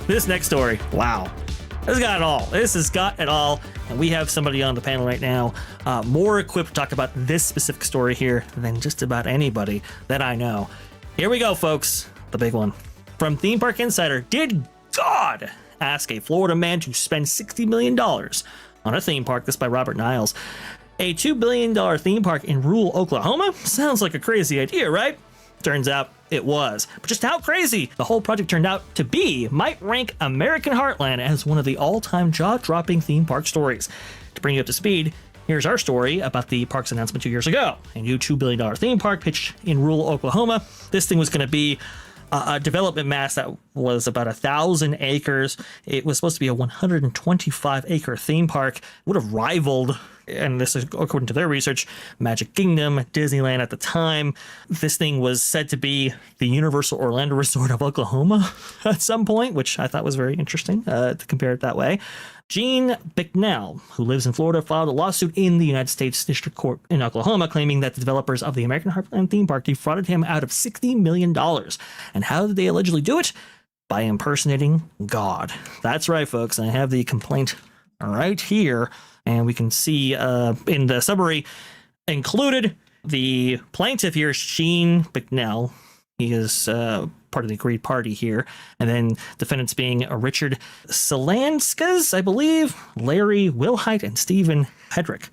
This next story, wow. This has got it all. This has got it all. And we have somebody on the panel right now more equipped to talk about this specific story here than just about anybody that I know. Here we go, folks. The big one. From Theme Park Insider, did God ask a Florida man to spend $60 million on a theme park? This by Robert Niles. A $2 billion theme park in rural Oklahoma? Sounds like a crazy idea, right? Turns out it was. But just how crazy the whole project turned out to be might rank American Heartland as one of the all-time jaw-dropping theme park stories. To bring you up to speed, here's our story about the park's announcement 2 years ago. A new $2 billion theme park pitched in rural Oklahoma. This thing was going to be a development mass that was about 1,000 acres. It was supposed to be a 125-acre theme park. It would have rivaled, and this is according to their research, Magic Kingdom, Disneyland at the time. This thing was said to be the Universal Orlando Resort of Oklahoma at some point, which I thought was very interesting to compare it that way. Gene Bicknell, who lives in Florida, filed a lawsuit in the United States District Court in Oklahoma, claiming that the developers of the American Heartland theme park defrauded him out of $60 million. And how did they allegedly do it? By impersonating God. That's right, folks. I have the complaint right here. And we can see in the summary included, the plaintiff here is Gene Bicknell. He is part of the agreed party here. And then defendants being Richard Salanskas, I believe, Larry Wilhite, and Stephen Hedrick.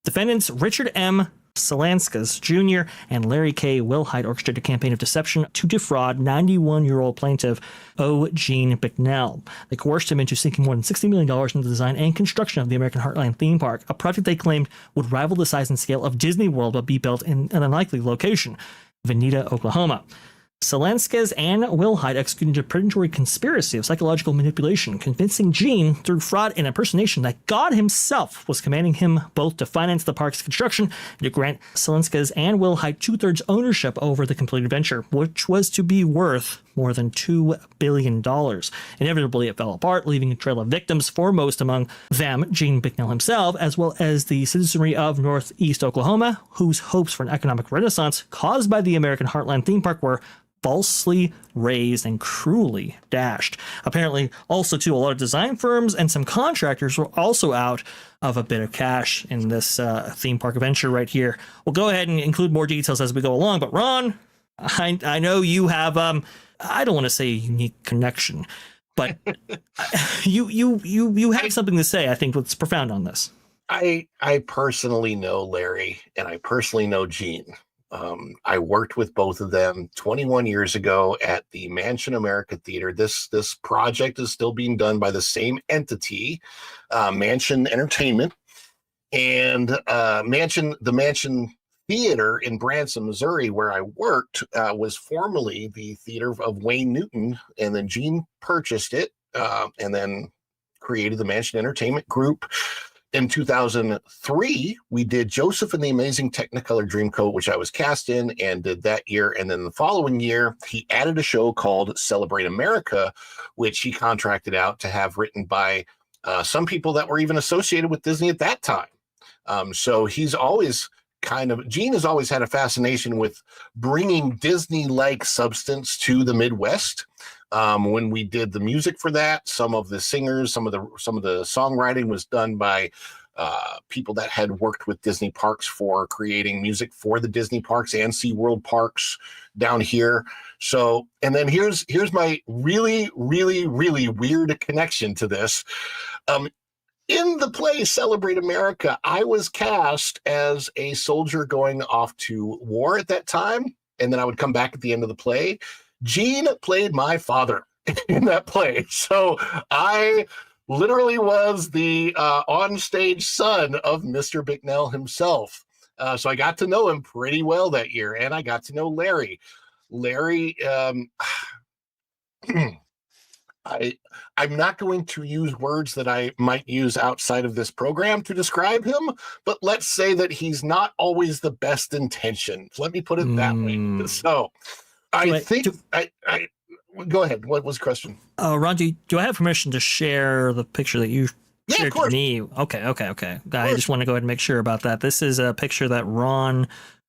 Defendants Richard M. Salanskas Jr. and Larry K. Wilhite orchestrated a campaign of deception to defraud 91-year-old plaintiff O. Gene Bicknell. They coerced him into sinking more than $60 million into the design and construction of the American Heartland theme park, a project they claimed would rival the size and scale of Disney World but be built in an unlikely location, Veneta, Oklahoma. Salanskas and Wilhite executed a predatory conspiracy of psychological manipulation, convincing Gene through fraud and impersonation that God himself was commanding him both to finance the park's construction and to grant Salanskas and Wilhite 2/3 ownership over the completed venture, which was to be worth more than $2 billion. Inevitably, it fell apart, leaving a trail of victims, foremost among them Gene Bicknell himself, as well as the citizenry of Northeast Oklahoma, whose hopes for an economic renaissance caused by the American Heartland theme park were falsely raised and cruelly dashed. Apparently, also, too, a lot of design firms and some contractors were also out of a bit of cash in this theme park venture right here. We'll go ahead and include more details as we go along, but Ron, I know you have, I don't want to say a unique connection, but you have something to say, I think, that's profound on this. I personally know Larry, and I personally know Gene. I worked with both of them 21 years ago at the Mansion America Theater. This project is still being done by the same entity, Mansion Entertainment, and the Mansion Theater in Branson, Missouri, where I worked, was formerly the theater of Wayne Newton, and then Gene purchased it and then created the Mansion Entertainment Group. In 2003, we did Joseph and the Amazing Technicolor Dreamcoat, which I was cast in and did that year. And then the following year, he added a show called Celebrate America, which he contracted out to have written by some people that were even associated with Disney at that time. So he's always Gene has always had a fascination with bringing Disney-like substance to the Midwest. When we did the music for that, some of the singers, some of the songwriting was done by people that had worked with Disney parks for creating music for the Disney parks and SeaWorld parks down here. So, and then here's my really, really, really weird connection to this. In the play Celebrate America, I was cast as a soldier going off to war at that time, and then I would come back at the end of the play. Gene played my father in that play. So I literally was the onstage son of Mr. Bicknell himself. So I got to know him pretty well that year, and I got to know Larry. Larry, I'm not going to use words that I might use outside of this program to describe him, but let's say that he's not always the best intentioned. Let me put it that way. So I think go ahead. What was the question? Ron, do I have permission to share the picture that you shared to me? Okay. I just want to go ahead and make sure about that. This is a picture that Ron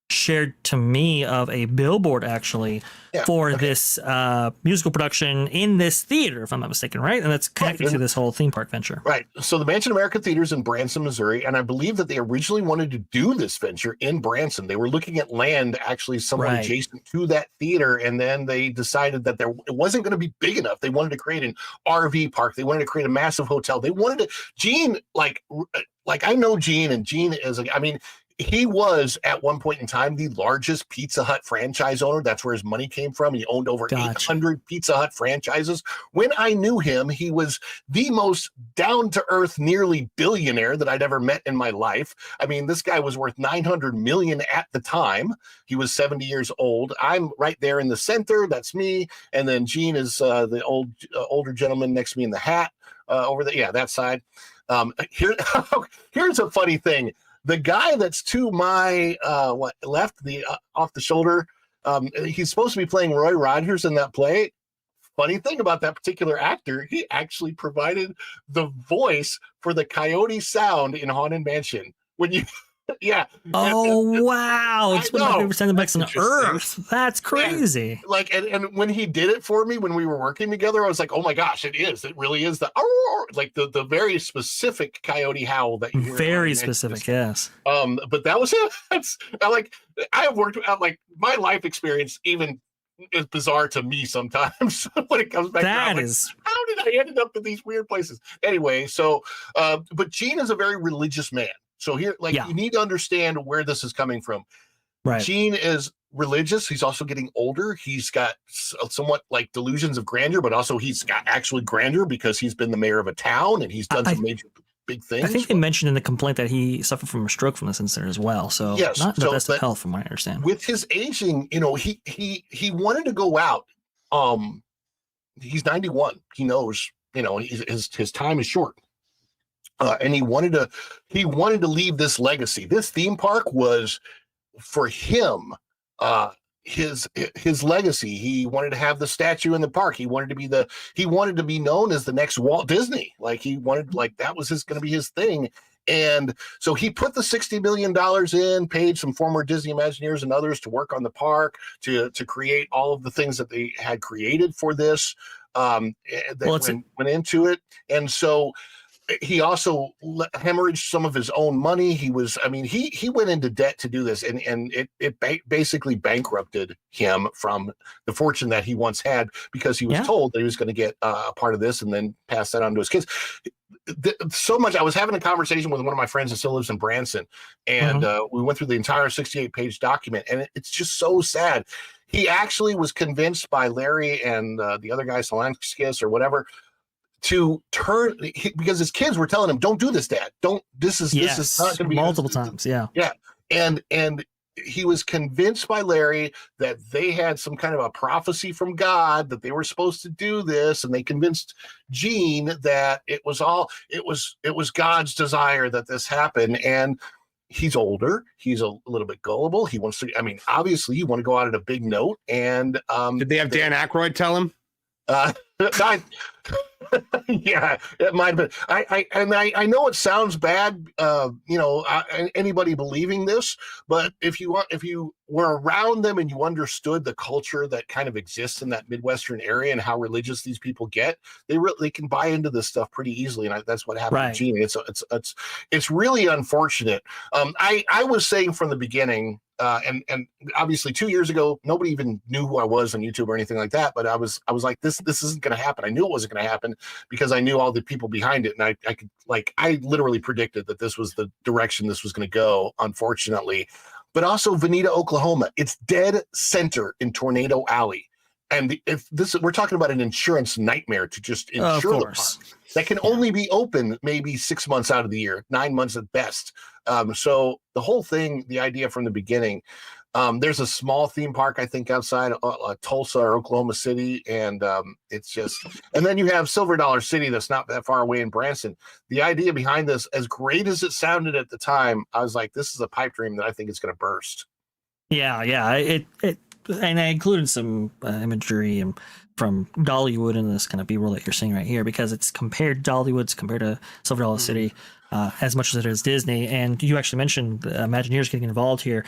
shared to me of a billboard actually Yeah. for this musical production in this theater, if I'm not mistaken, right? And that's connected Right. to this whole theme park venture. Right. So the Mansion America Theater's in Branson, Missouri, and I believe that they originally wanted to do this venture in Branson. They were looking at land actually somewhat Right. adjacent to that theater, and then they decided that it wasn't going to be big enough. They wanted to create an RV park. They wanted to create a massive hotel. They wanted to Gene like I know Gene, and Gene is I mean, he was at one point in time the largest Pizza Hut franchise owner. That's where his money came from. He owned over 800 Pizza Hut franchises. When I knew him, he was the most down-to-earth, nearly billionaire that I'd ever met in my life. I mean, this guy was worth $900 million at the time. He was 70 years old. I'm right there in the center. That's me. And then Gene is the older gentleman next to me in the hat over there. Yeah, that side. Here's a funny thing. The guy that's to my left, the off the shoulder, he's supposed to be playing Roy Rogers in that play. Funny thing about that particular actor, he actually provided the voice for the coyote sound in Haunted Mansion. When you, yeah. Oh, wow. It's one of my favorite sound effects on earth. That's crazy. Yeah. Like, and when he did it for me, when we were working together, I was like, oh my gosh, it really is the very specific coyote howl that you hear. Very specific, yes. But that was it. I have worked out, like, my life experience even is bizarre to me sometimes when it comes back that around. Is like, how did I end up in these weird places? Anyway, so but Gene is a very religious man. So here, you need to understand where this is coming from. Right. Gene is religious. He's also getting older. He's got somewhat like delusions of grandeur, but also he's got actually grandeur because he's been the mayor of a town and he's done some major big things. I think they mentioned in the complaint that he suffered from a stroke from this incident as well. So yes, not the best of health, from what I understand. With his aging, he wanted to go out. He's 91. He knows, his time is short. And he wanted to leave this legacy. This theme park was for him, his legacy. He wanted to have the statue in the park. He wanted to be known as the next Walt Disney. That was going to be his thing. And so he put the $60 million in, paid some former Disney Imagineers and others to work on the park, to create all of the things that they had created for this. Went into it. And so he also hemorrhaged some of his own money. He went into debt to do this, and it basically bankrupted him from the fortune that he once had, because he was told that he was going to get a part of this and then pass that on to his kids. So much. I was having a conversation with one of my friends that still lives in Branson, and we went through the entire 68-page document, and it's just so sad. He actually was convinced by Larry and the other guy, Solanskis or whatever, to turn, because his kids were telling him, "Don't do this, Dad. Don't. This is not going to be." Multiple times, yeah. And he was convinced by Larry that they had some kind of a prophecy from God that they were supposed to do this, and they convinced Gene that it was God's desire that this happen. And he's older. He's a little bit gullible. He wants to. I mean, obviously, you want to go out at a big note. And did they have Dan Aykroyd tell him? Yeah, it might have been. I know it sounds bad, anybody believing this, but if you were around them and you understood the culture that kind of exists in that Midwestern area and how religious these people get, they can buy into this stuff pretty easily, and that's what happened to Gene. It's really unfortunate. I was saying from the beginning. And obviously 2 years ago, nobody even knew who I was on YouTube or anything like that. But I was like, this isn't going to happen. I knew it wasn't going to happen because I knew all the people behind it, and I literally predicted that this was the direction this was going to go. Unfortunately, but also Veneta, Oklahoma, it's dead center in Tornado Alley, and we're talking about an insurance nightmare to just insure the park that can only be open maybe 6 months out of the year, 9 months at best. So the whole thing, the idea from the beginning, there's a small theme park, I think, outside Tulsa or Oklahoma City. And it's just, and then you have Silver Dollar City that's not that far away in Branson. The idea behind this, as great as it sounded at the time, I was like, this is a pipe dream that I think is going to burst. Yeah. And I included some imagery from Dollywood in this kind of B-roll that you're seeing right here, because it's compared to Silver Dollar City as much as it is Disney. And you actually mentioned the Imagineers getting involved here.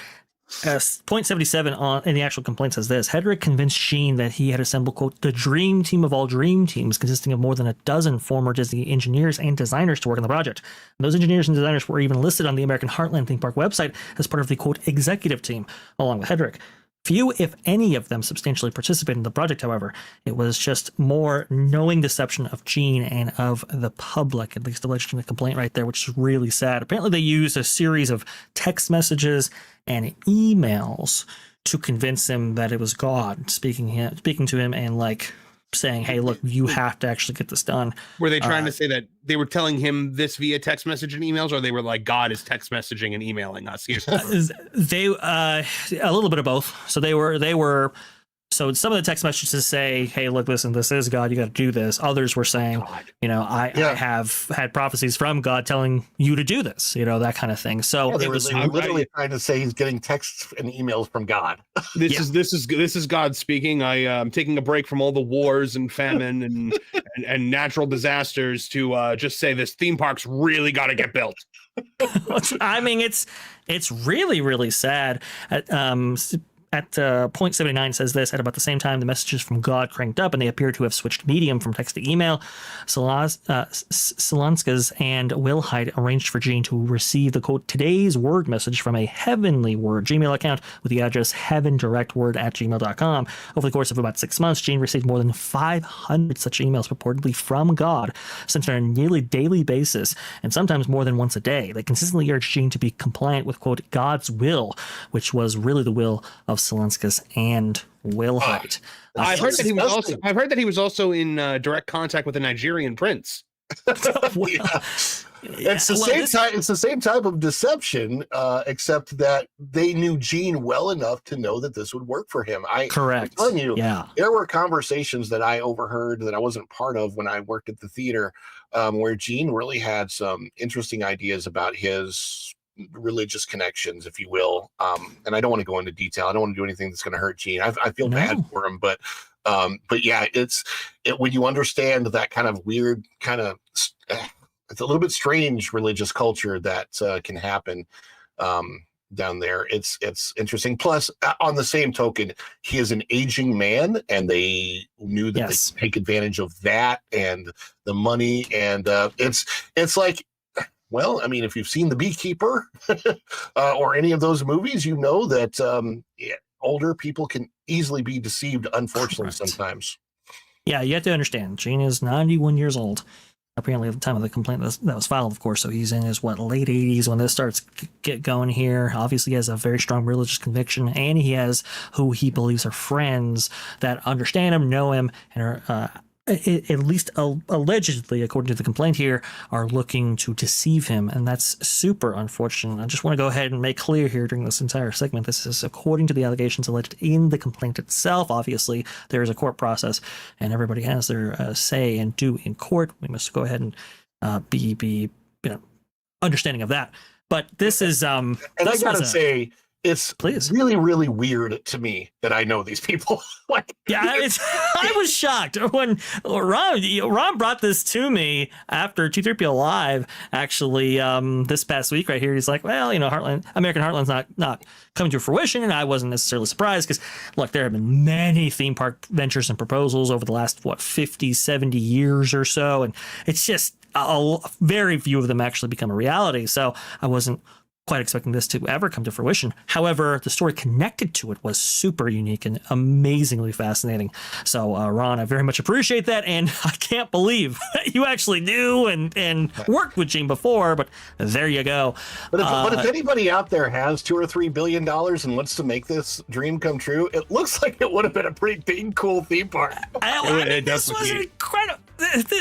Point 77 in the actual complaint says this: Hedrick convinced Gene that he had assembled, quote, the dream team of all dream teams, consisting of more than a dozen former Disney engineers and designers to work on the project. And those engineers and designers were even listed on the American Heartland theme park website as part of the, quote, executive team, along with Hedrick. Few, if any, of them substantially participated in the project, however. It was just more knowing deception of Gene and of the public, at least alleged in the complaint right there, which is really sad. Apparently, they used a series of text messages and emails to convince him that it was God speaking to him and like saying, hey, look, you have to actually get this done. Were they trying to say that they were telling him this via text message and emails, or they were like, God is text messaging and emailing us? They a little bit of both. So they were so some of the text messages say, hey, look, listen, this is God, you got to do this. Others were saying, I have had prophecies from God telling you to do this, that kind of thing. So they were literally trying to say he's getting texts and emails from God. This is God speaking. I am taking a break from all the wars and famine and natural disasters to just say this theme park's really got to get built. I mean, it's really, really sad. At point 79 says this: at about the same time, the messages from God cranked up and they appear to have switched medium from text to email. Solanskas and Wilhite arranged for Gene to receive the, quote, today's word message from a Heavenly Word Gmail account with the address heavendirectword@gmail.com. Over the course of about 6 months, Gene received more than 500 such emails purportedly from God, sent on a nearly daily basis, and sometimes more than once a day. They consistently urged Gene to be compliant with, quote, God's will, which was really the will of Solanskas and Wilhite. I've heard that he was also in direct contact with a Nigerian prince. It's the same type of deception, except that they knew Gene well enough to know that this would work for him. Correct. I'm telling you, there were conversations that I overheard that I wasn't part of when I worked at the theater, where Gene really had some interesting ideas about his religious connections, if you will. And I don't want to go into detail. I don't want to do anything that's going to hurt Gene. I feel bad for him, but yeah, it's when you understand that kind of weird kind of, it's a little bit strange religious culture that can happen down there. It's interesting. Plus, on the same token, he is an aging man, and they knew that they could take advantage of that and the money. And it's like, well, I mean, if you've seen The Beekeeper or any of those movies, you know that older people can easily be deceived, unfortunately, sometimes. Yeah, you have to understand, Gene is 91 years old, apparently at the time of the complaint that was filed, of course. So he's in his, late 80s when this starts get going here. Obviously, he has a very strong religious conviction, and he has who he believes are friends that understand him, know him, and are at least allegedly, according to the complaint here, are looking to deceive him, and that's super unfortunate. I just want to go ahead and make clear here during this entire segment, this is according to the allegations alleged in the complaint itself. Obviously, there is a court process, and everybody has their say and do in court. We must go ahead and be understanding of that. But this is and I gotta say, it's really, really weird to me that I know these people. I was shocked when Ron brought this to me after 2-3PO Live, actually, this past week right here. He's like, well, American Heartland's not coming to fruition, and I wasn't necessarily surprised because, look, there have been many theme park ventures and proposals over the last, 50, 70 years or so, and it's just very few of them actually become a reality, so I wasn't quite expecting this to ever come to fruition. However, the story connected to it was super unique and amazingly fascinating. So, Ron, I very much appreciate that, and I can't believe that you actually knew and worked with Gene before, but there you go. But if anybody out there has $2 or $3 billion and wants to make this dream come true, it looks like it would have been a pretty dang cool theme park. This was incredible.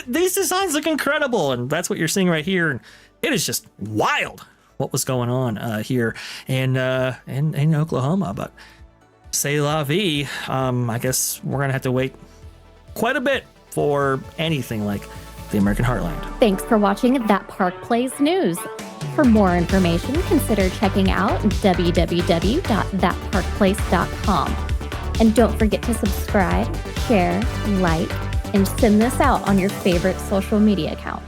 These designs look incredible, and that's what you're seeing right here. And it is just wild what was going on here in Oklahoma. But c'est la vie. I guess we're gonna have to wait quite a bit for anything like the American Heartland. Thanks for watching That Park Plays News. For more information, consider checking out www.thatparkplace.com. And don't forget to subscribe, share, like, and send this out on your favorite social media accounts.